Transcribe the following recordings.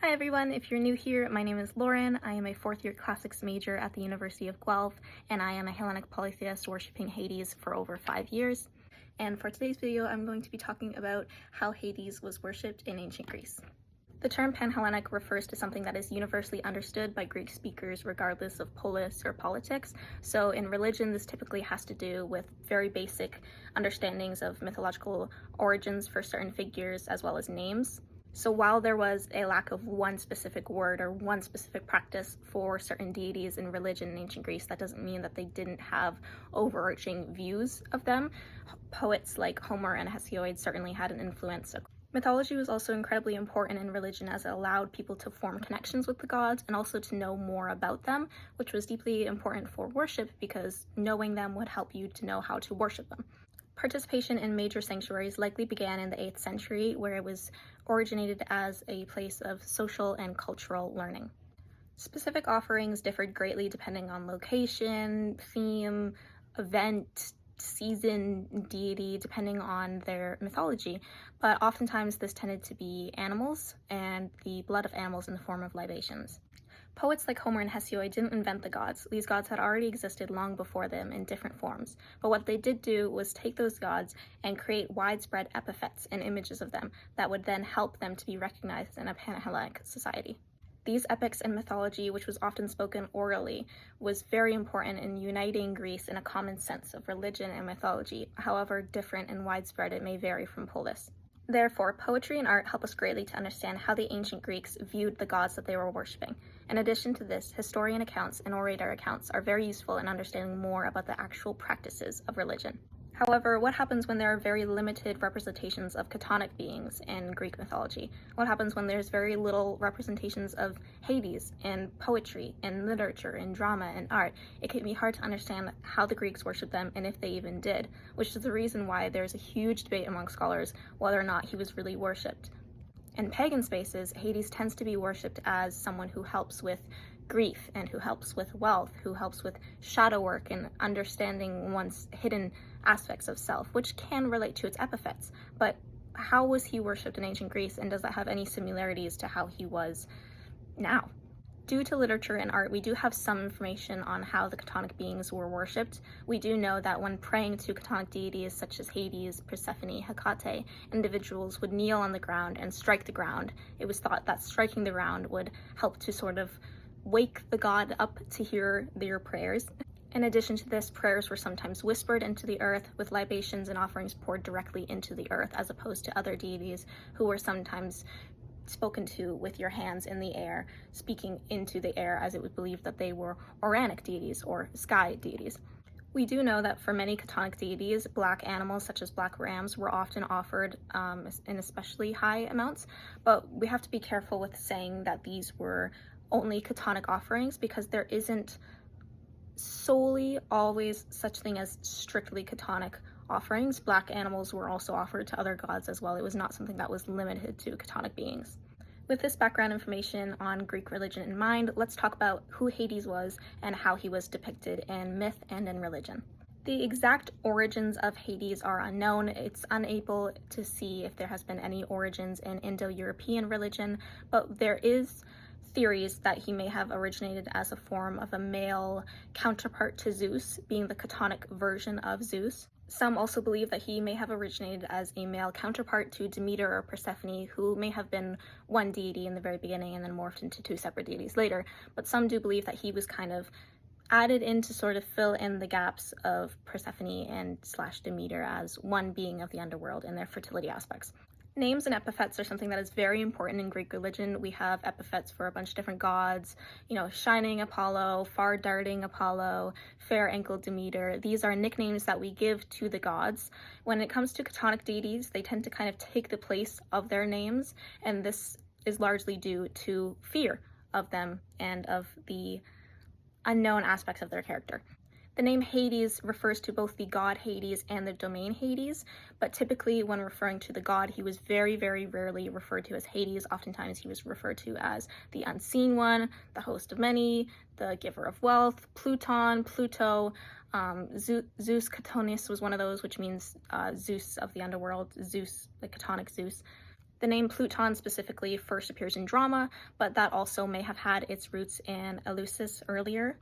Hi everyone, if you're new here, my name is Lauren. I am a fourth year classics major at the University of Guelph, and I am a Hellenic polytheist worshipping Hades for over 5 years. And for today's video, I'm going to be talking about how Hades was worshipped in ancient Greece. The term Pan-Hellenic refers to something that is universally understood by Greek speakers regardless of polis or politics. So in religion, this typically has to do with very basic understandings of mythological origins for certain figures as well as names. So while there was a lack of one specific word or one specific practice for certain deities in religion in ancient Greece, that doesn't mean that they didn't have overarching views of them. Poets like Homer and Hesiod certainly had an influence. Mythology was also incredibly important in religion as it allowed people to form connections with the gods and also to know more about them, which was deeply important for worship because knowing them would help you to know how to worship them. Participation in major sanctuaries likely began in the 8th century, where it was originated as a place of social and cultural learning. Specific offerings differed greatly depending on location, theme, event, season, deity, depending on their mythology, but oftentimes this tended to be animals and the blood of animals in the form of libations. Poets like Homer and Hesiod didn't invent the gods. These gods had already existed long before them in different forms. But what they did do was take those gods and create widespread epithets and images of them that would then help them to be recognized in a Pan-Hellenic society. These epics and mythology, which was often spoken orally, was very important in uniting Greece in a common sense of religion and mythology, however different and widespread it may vary from polis. Therefore, poetry and art help us greatly to understand how the ancient Greeks viewed the gods that they were worshipping. In addition to this, historian accounts and orator accounts are very useful in understanding more about the actual practices of religion. However, what happens when there are very limited representations of chthonic beings in Greek mythology? What happens when there's very little representations of Hades in poetry, in literature, in drama, and art? It can be hard to understand how the Greeks worshipped them and if they even did, which is the reason why there's a huge debate among scholars whether or not he was really worshipped. In pagan spaces, Hades tends to be worshipped as someone who helps with grief and who helps with wealth, who helps with shadow work and understanding one's hidden aspects of self, which can relate to its epithets. But how was he worshipped in ancient Greece, and does that have any similarities to how he was now? Due to literature and art, we do have some information on how the chthonic beings were worshipped. We do know that when praying to chthonic deities such as Hades, Persephone, Hecate, individuals would kneel on the ground and strike the ground. It was thought that striking the ground would help to sort of wake the god up to hear their prayers. In addition to this, prayers were sometimes whispered into the earth, with libations and offerings poured directly into the earth, as opposed to other deities who were sometimes spoken to with your hands in the air, speaking into the air, as it was believed that they were Oranic deities or sky deities. We do know that for many chthonic deities, black animals such as black rams were often offered in especially high amounts, but we have to be careful with saying that these were only chthonic offerings because there isn't solely always such thing as strictly chthonic offerings. Black animals were also offered to other gods as well. It was not something that was limited to chthonic beings. With this background information on Greek religion in mind, let's talk about who Hades was and how he was depicted in myth and in religion. The exact origins of Hades are unknown. It's unable to see if there has been any origins in Indo-European religion, but there is theories that he may have originated as a form of a male counterpart to Zeus, being the chthonic version of Zeus. Some also believe that he may have originated as a male counterpart to Demeter or Persephone, who may have been one deity in the very beginning and then morphed into two separate deities later. But some do believe that he was kind of added in to sort of fill in the gaps of Persephone and / Demeter as one being of the underworld and their fertility aspects. Names and epithets are something that is very important in Greek religion. We have epithets for a bunch of different gods, shining Apollo, far-darting Apollo, fair-ankled Demeter. These are nicknames that we give to the gods. When it comes to chthonic deities, they tend to kind of take the place of their names, and this is largely due to fear of them and of the unknown aspects of their character. The name Hades refers to both the god Hades and the domain Hades, but typically when referring to the god, he was very, very rarely referred to as Hades. Oftentimes he was referred to as the unseen one, the host of many, the giver of wealth, Pluton, Pluto. Zeus Catonis was one of those, which means Zeus of the underworld, Zeus, the chthonic Zeus. The name Pluton specifically first appears in drama, but that also may have had its roots in Eleusis earlier.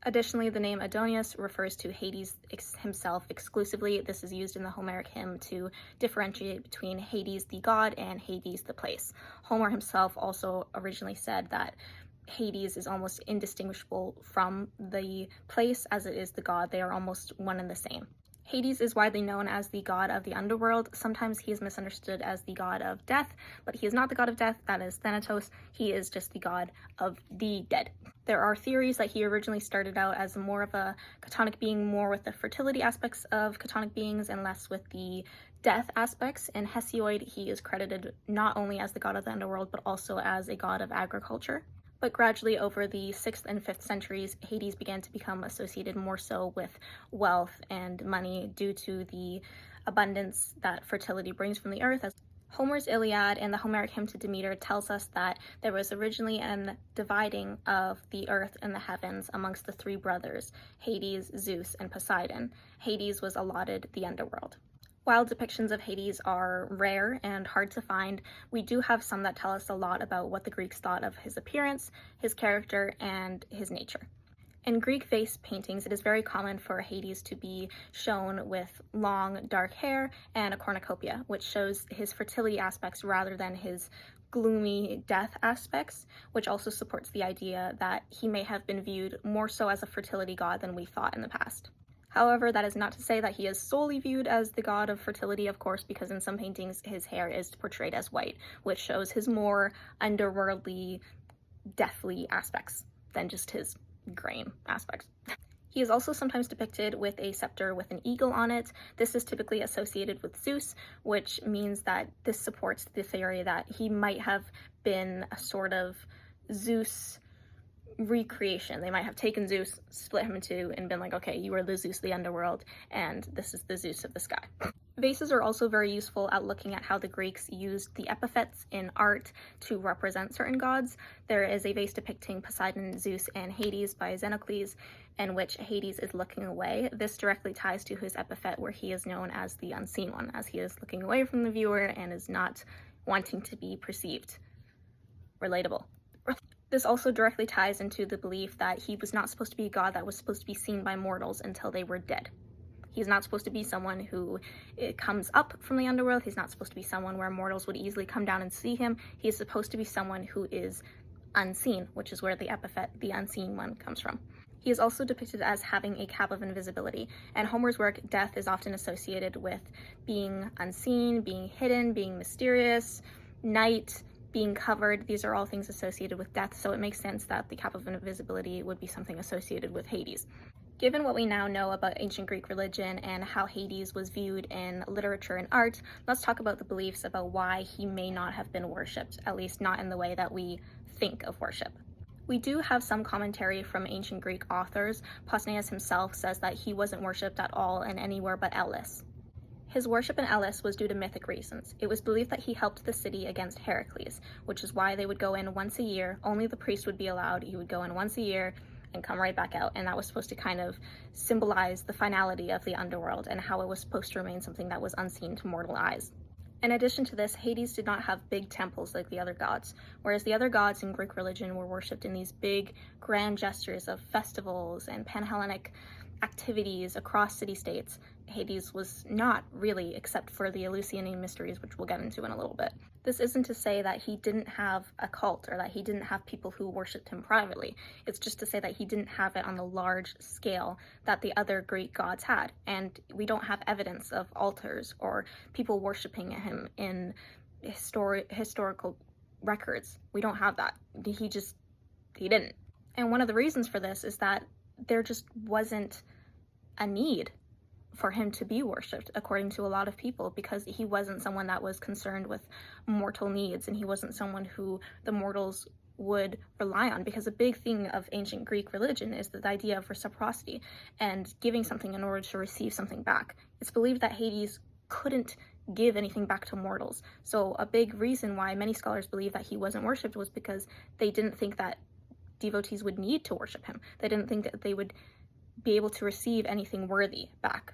Additionally, the name Antoninus refers to Hades himself exclusively. This is used in the Homeric hymn to differentiate between Hades the god and Hades the place. Homer himself also originally said that Hades is almost indistinguishable from the place as it is the god. They are almost one and the same. Hades is widely known as the god of the underworld. Sometimes he is misunderstood as the god of death, but he is not the god of death. That is Thanatos. He is just the god of the dead. There are theories that he originally started out as more of a chthonic being, more with the fertility aspects of chthonic beings and less with the death aspects. In Hesiod, he is credited not only as the god of the underworld, but also as a god of agriculture. But gradually over the 6th and 5th centuries, Hades began to become associated more so with wealth and money due to the abundance that fertility brings from the earth. As Homer's Iliad and the Homeric hymn to Demeter tells us that there was originally a dividing of the earth and the heavens amongst the three brothers, Hades, Zeus, and Poseidon. Hades was allotted the underworld. While depictions of Hades are rare and hard to find, we do have some that tell us a lot about what the Greeks thought of his appearance, his character, and his nature. In Greek vase paintings, it is very common for Hades to be shown with long, dark hair and a cornucopia, which shows his fertility aspects rather than his gloomy death aspects, which also supports the idea that he may have been viewed more so as a fertility god than we thought in the past. However, that is not to say that he is solely viewed as the god of fertility, of course, because in some paintings his hair is portrayed as white, which shows his more underworldly, deathly aspects than just his graying aspects. He is also sometimes depicted with a scepter with an eagle on it. This is typically associated with Zeus, which means that this supports the theory that he might have been a sort of Zeus recreation. They might have taken Zeus, split him in two, and been like, okay, you are the Zeus of the underworld, and this is the Zeus of the sky. Vases are also very useful at looking at how the Greeks used the epithets in art to represent certain gods. There is a vase depicting Poseidon, Zeus, and Hades by Xenocles, in which Hades is looking away. This directly ties to his epithet where he is known as the unseen one, as he is looking away from the viewer and is not wanting to be perceived. Relatable. This also directly ties into the belief that he was not supposed to be a god that was supposed to be seen by mortals until they were dead. He's not supposed to be someone who comes up from the underworld. He's not supposed to be someone where mortals would easily come down and see him. He's supposed to be someone who is unseen, which is where the epithet, the unseen one, comes from. He is also depicted as having a cap of invisibility. In Homer's work, death is often associated with being unseen, being hidden, being mysterious, night, being covered. These are all things associated with death, so it makes sense that the cap of invisibility would be something associated with Hades. Given what we now know about ancient Greek religion and how Hades was viewed in literature and art, let's talk about the beliefs about why he may not have been worshipped, at least not in the way that we think of worship. We do have some commentary from ancient Greek authors. Pausanias himself says that he wasn't worshipped at all in anywhere but Elis. His worship in Elis was due to mythic reasons. It was believed that he helped the city against Heracles, which is why they would go in once a year. Only the priest would be allowed. He would go in once a year and come right back out, and that was supposed to kind of symbolize the finality of the underworld and how it was supposed to remain something that was unseen to mortal eyes. In addition to this, Hades did not have big temples like the other gods, whereas the other gods in Greek religion were worshipped in these big, grand gestures of festivals and Panhellenic activities across city-states. Hades was not really, except for the Eleusinian mysteries, which we'll get into in a little bit. This isn't to say that he didn't have a cult or that he didn't have people who worshipped him privately. It's just to say that he didn't have it on the large scale that the other Greek gods had. And we don't have evidence of altars or people worshipping him in historical records. We don't have that. He didn't. And one of the reasons for this is that there just wasn't a need for him to be worshipped, according to a lot of people, because he wasn't someone that was concerned with mortal needs, and he wasn't someone who the mortals would rely on, because a big thing of ancient Greek religion is the idea of reciprocity and giving something in order to receive something back. It's believed that Hades couldn't give anything back to mortals. So a big reason why many scholars believe that he wasn't worshipped was because they didn't think that devotees would need to worship him. They didn't think that they would be able to receive anything worthy back.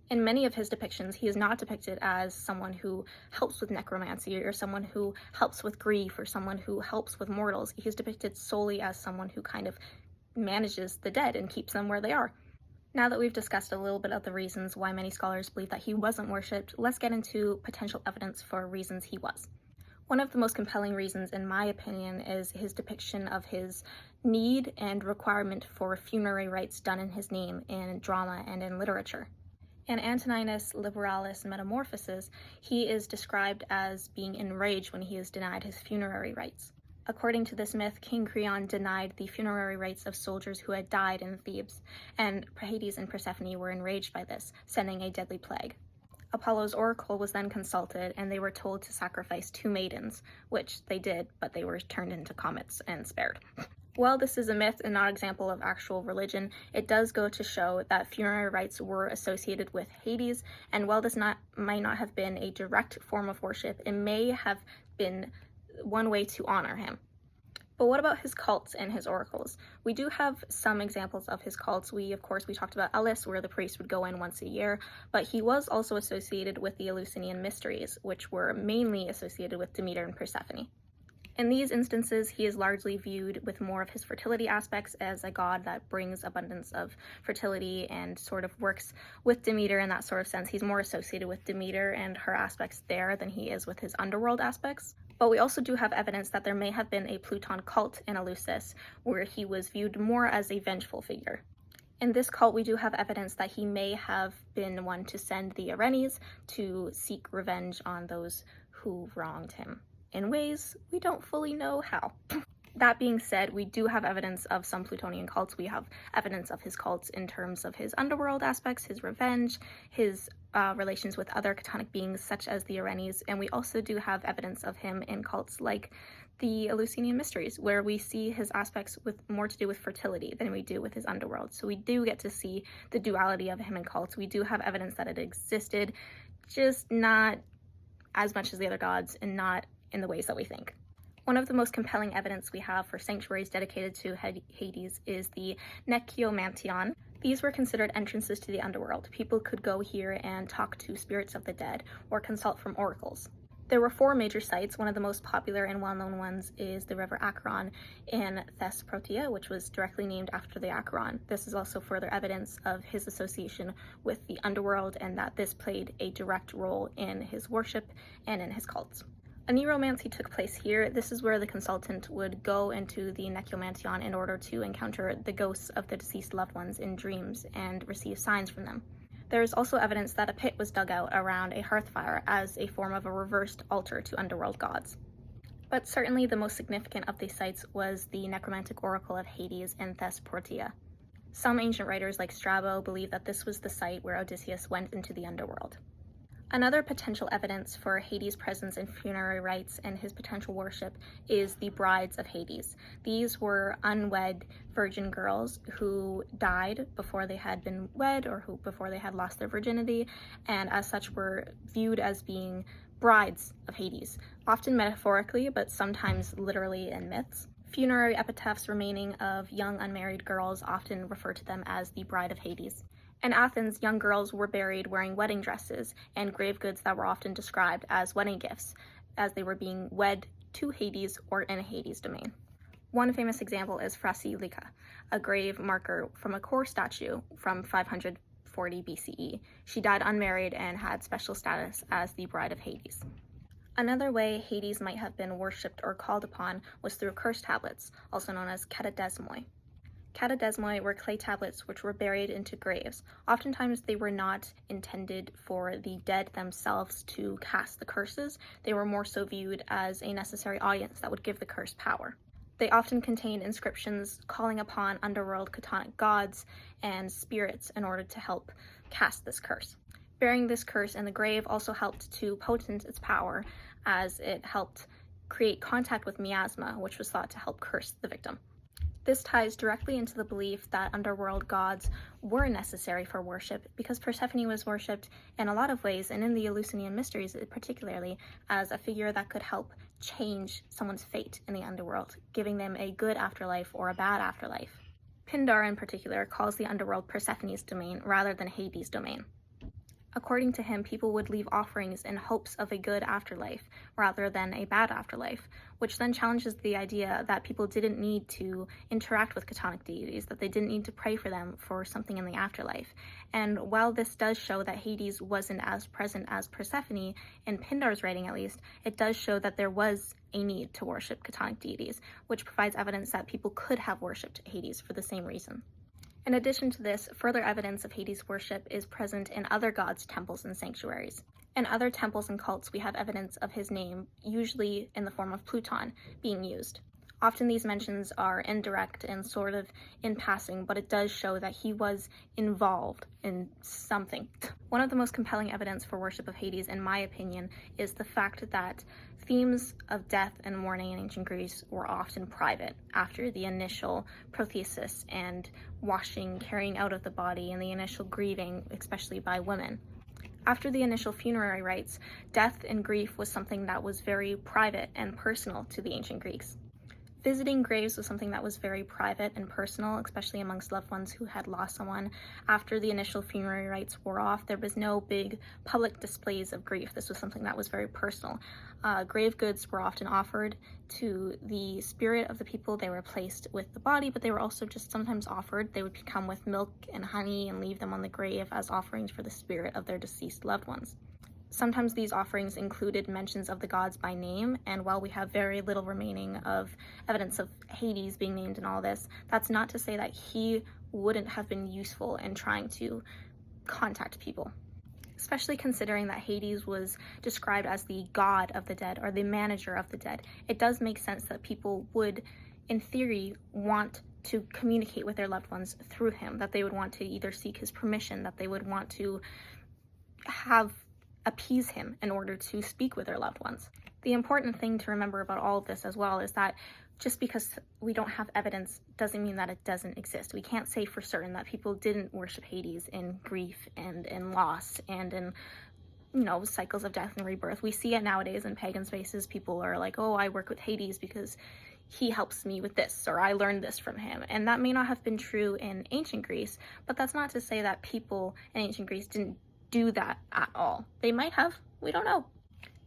In many of his depictions, he is not depicted as someone who helps with necromancy or someone who helps with grief or someone who helps with mortals. He is depicted solely as someone who kind of manages the dead and keeps them where they are. Now that we've discussed a little bit of the reasons why many scholars believe that he wasn't worshipped, let's get into potential evidence for reasons he was. One of the most compelling reasons, in my opinion, is his depiction of his need and requirement for funerary rites done in his name in drama and in literature. In Antoninus, Liberalis, and Metamorphoses, he is described as being enraged when he is denied his funerary rites. According to this myth, King Creon denied the funerary rites of soldiers who had died in Thebes, and Hades and Persephone were enraged by this, sending a deadly plague. Apollo's oracle was then consulted, and they were told to sacrifice 2 maidens, which they did, but they were turned into comets and spared. While this is a myth and not an example of actual religion, it does go to show that funerary rites were associated with Hades, and while this might not have been a direct form of worship, it may have been one way to honor him. But what about his cults and his oracles? We do have some examples of his cults. We talked about Elis, where the priest would go in once a year, but he was also associated with the Eleusinian mysteries, which were mainly associated with Demeter and Persephone. In these instances, he is largely viewed with more of his fertility aspects as a god that brings abundance of fertility and sort of works with Demeter in that sort of sense. He's more associated with Demeter and her aspects there than he is with his underworld aspects. But we also do have evidence that there may have been a Pluton cult in Eleusis, where he was viewed more as a vengeful figure. In this cult, we do have evidence that he may have been one to send the Erinyes to seek revenge on those who wronged him, in ways we don't fully know how. That being said, we do have evidence of some Plutonian cults. We have evidence of his cults in terms of his underworld aspects, his revenge, his relations with other chthonic beings such as the Erinyes, and we also do have evidence of him in cults like the Eleusinian mysteries, where we see his aspects with more to do with fertility than we do with his underworld. So we do get to see the duality of him in cults. We do have evidence that it existed, just not as much as the other gods and not in the ways that we think. One of the most compelling evidence we have for sanctuaries dedicated to Hades is the Nekiomantion. These were considered entrances to the underworld. People could go here and talk to spirits of the dead or consult from oracles. There were 4 major sites. One of the most popular and well-known ones is the river Acheron in Thesprotia, which was directly named after the Acheron. This is also further evidence of his association with the underworld and that this played a direct role in his worship and in his cults. A necromancy took place here. This is where the consultant would go into the Nekiomantion in order to encounter the ghosts of the deceased loved ones in dreams and receive signs from them. There is also evidence that a pit was dug out around a hearth fire as a form of a reversed altar to underworld gods. But certainly the most significant of these sites was the necromantic oracle of Hades in Thesprotia. Some ancient writers like Strabo believe that this was the site where Odysseus went into the underworld. Another potential evidence for Hades' presence in funerary rites and his potential worship is the brides of Hades. These were unwed virgin girls who died before they had been wed or before they had lost their virginity, and as such were viewed as being brides of Hades, often metaphorically, but sometimes literally in myths. Funerary epitaphs remaining of young unmarried girls often refer to them as the bride of Hades. In Athens, young girls were buried wearing wedding dresses and grave goods that were often described as wedding gifts, as they were being wed to Hades or in a Hades domain. One famous example is Phrasilica, a grave marker from a core statue from 540 BCE. She died unmarried and had special status as the bride of Hades. Another way Hades might have been worshipped or called upon was through curse tablets, also known as katadesmoi. Katadesmoi were clay tablets which were buried into graves. Oftentimes they were not intended for the dead themselves to cast the curses. They were more so viewed as a necessary audience that would give the curse power. They often contained inscriptions calling upon underworld chthonic gods and spirits in order to help cast this curse. Burying this curse in the grave also helped to potent its power, as it helped create contact with miasma, which was thought to help curse the victim. This ties directly into the belief that underworld gods were necessary for worship, because Persephone was worshipped in a lot of ways, and in the Eleusinian mysteries particularly, as a figure that could help change someone's fate in the underworld, giving them a good afterlife or a bad afterlife. Pindar in particular calls the underworld Persephone's domain rather than Hades' domain. According to him, people would leave offerings in hopes of a good afterlife rather than a bad afterlife, which then challenges the idea that people didn't need to interact with chthonic deities, that they didn't need to pray for them for something in the afterlife. And while this does show that Hades wasn't as present as Persephone, in Pindar's writing at least, it does show that there was a need to worship chthonic deities, which provides evidence that people could have worshipped Hades for the same reason. In addition to this, further evidence of Hades worship is present in other gods' temples and sanctuaries. In other temples and cults, we have evidence of his name, usually in the form of Pluton, being used. Often these mentions are indirect and sort of in passing, but it does show that he was involved in something. One of the most compelling evidence for worship of Hades, in my opinion, is the fact that themes of death and mourning in ancient Greece were often private after the initial prothesis and washing, carrying out of the body, and the initial grieving, especially by women. After the initial funerary rites, death and grief was something that was very private and personal to the ancient Greeks. Visiting graves was something that was very private and personal, especially amongst loved ones who had lost someone. After the initial funerary rites wore off, there was no big public displays of grief. This was something that was very personal. Grave goods were often offered to the spirit of the people. They were placed with the body, but they were also just sometimes offered. They would come with milk and honey and leave them on the grave as offerings for the spirit of their deceased loved ones. Sometimes these offerings included mentions of the gods by name, and while we have very little remaining of evidence of Hades being named in all this, that's not to say that he wouldn't have been useful in trying to contact people. Especially considering that Hades was described as the god of the dead or the manager of the dead. It does make sense that people would, in theory, want to communicate with their loved ones through him, that they would want to either seek his permission, that they would want to appease him in order to speak with their loved ones. The important thing to remember about all of this as well is that just because we don't have evidence doesn't mean that it doesn't exist. We can't say for certain that people didn't worship Hades in grief and in loss and in, cycles of death and rebirth. We see it nowadays in pagan spaces. People are like, oh, I work with Hades because he helps me with this, or I learned this from him. And that may not have been true in ancient Greece, but that's not to say that people in ancient Greece didn't do that at all. They might have, we don't know.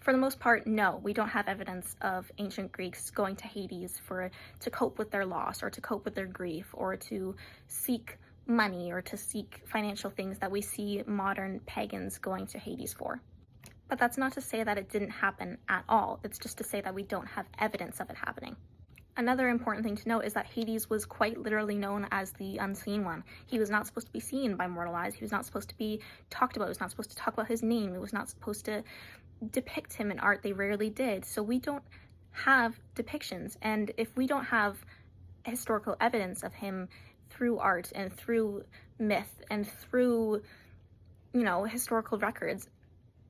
For the most part, no, we don't have evidence of ancient Greeks going to Hades to cope with their loss or to cope with their grief or to seek money or to seek financial things that we see modern pagans going to Hades for. But that's not to say that it didn't happen at all. It's just to say that we don't have evidence of it happening. Another important thing to note is that Hades was quite literally known as the unseen one. He was not supposed to be seen by mortal eyes. He was not supposed to be talked about. He was not supposed to talk about his name. It was not supposed to depict him in art. They rarely did. So we don't have depictions. And if we don't have historical evidence of him through art and through myth and through, historical records,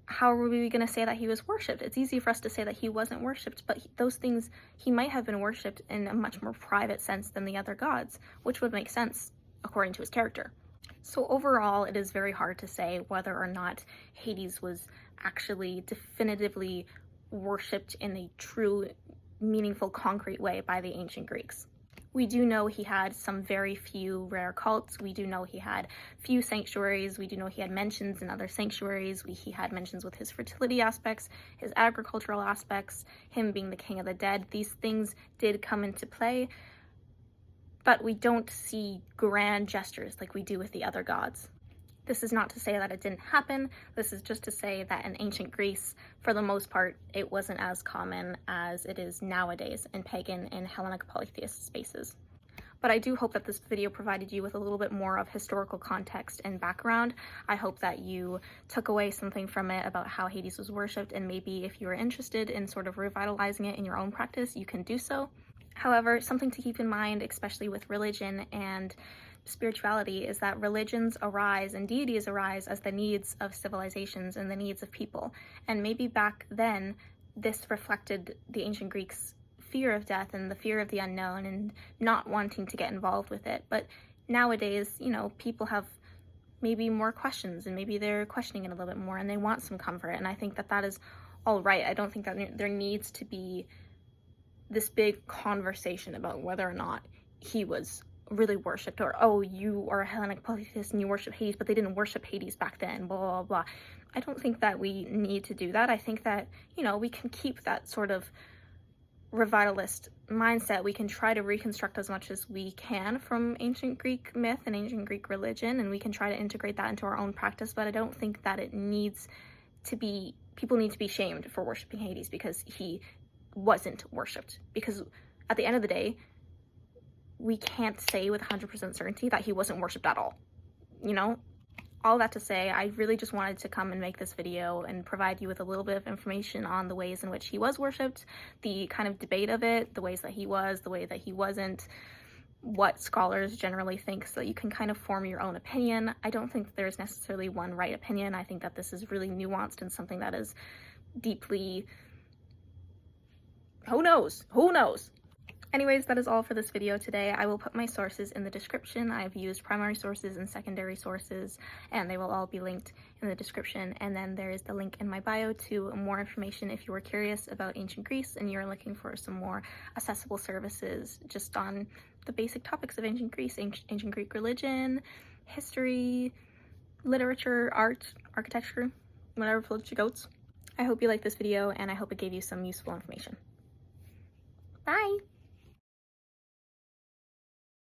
how are we going to say that he was worshipped? It's easy for us to say that he wasn't worshipped, but those things, he might have been worshipped in a much more private sense than the other gods, which would make sense according to his character. So overall, it is very hard to say whether or not Hades was actually definitively worshipped in a true, meaningful, concrete way by the ancient Greeks. We do know he had some very few rare cults. We do know he had few sanctuaries. We do know he had mentions in other sanctuaries. He had mentions with his fertility aspects, his agricultural aspects, him being the king of the dead. These things did come into play, but we don't see grand gestures like we do with the other gods. This is not to say that it didn't happen. This is just to say that in ancient Greece, for the most part, it wasn't as common as it is nowadays in pagan and Hellenic polytheist spaces. But I do hope that this video provided you with a little bit more of historical context and background. I hope that you took away something from it about how Hades was worshipped, and maybe if you are interested in sort of revitalizing it in your own practice, you can do so. However, something to keep in mind, especially with religion and spirituality, is that religions arise and deities arise as the needs of civilizations and the needs of people. And maybe back then, this reflected the ancient Greeks' fear of death and the fear of the unknown and not wanting to get involved with it. But nowadays, people have maybe more questions and maybe they're questioning it a little bit more and they want some comfort. And I think that that is all right. I don't think that there needs to be this big conversation about whether or not he was really worshipped, or, oh, you are a Hellenic polytheist and you worship Hades, but they didn't worship Hades back then, blah, blah, blah. I don't think that we need to do that. I think that, you know, we can keep that sort of revivalist mindset. We can try to reconstruct as much as we can from ancient Greek myth and ancient Greek religion, and we can try to integrate that into our own practice, but I don't think that it needs to be, people need to be shamed for worshiping Hades because he wasn't worshipped. Because at the end of the day, we can't say with 100% certainty that he wasn't worshipped at all. You know, all that to say, I really just wanted to come and make this video and provide you with a little bit of information on the ways in which he was worshipped, the kind of debate of it, the ways that he was, the way that he wasn't, what scholars generally think, so that you can kind of form your own opinion. I don't think there's necessarily one right opinion. I think that this is really nuanced and something that is deeply, who knows? Anyways, that is all for this video today. I will put my sources in the description. I've used primary sources and secondary sources, and they will all be linked in the description. And then there is the link in my bio to more information if you are curious about ancient Greece and you're looking for some more accessible services just on the basic topics of ancient Greece, ancient Greek religion, history, literature, art, architecture, whatever floats your goats. I hope you liked this video, and I hope it gave you some useful information. Bye!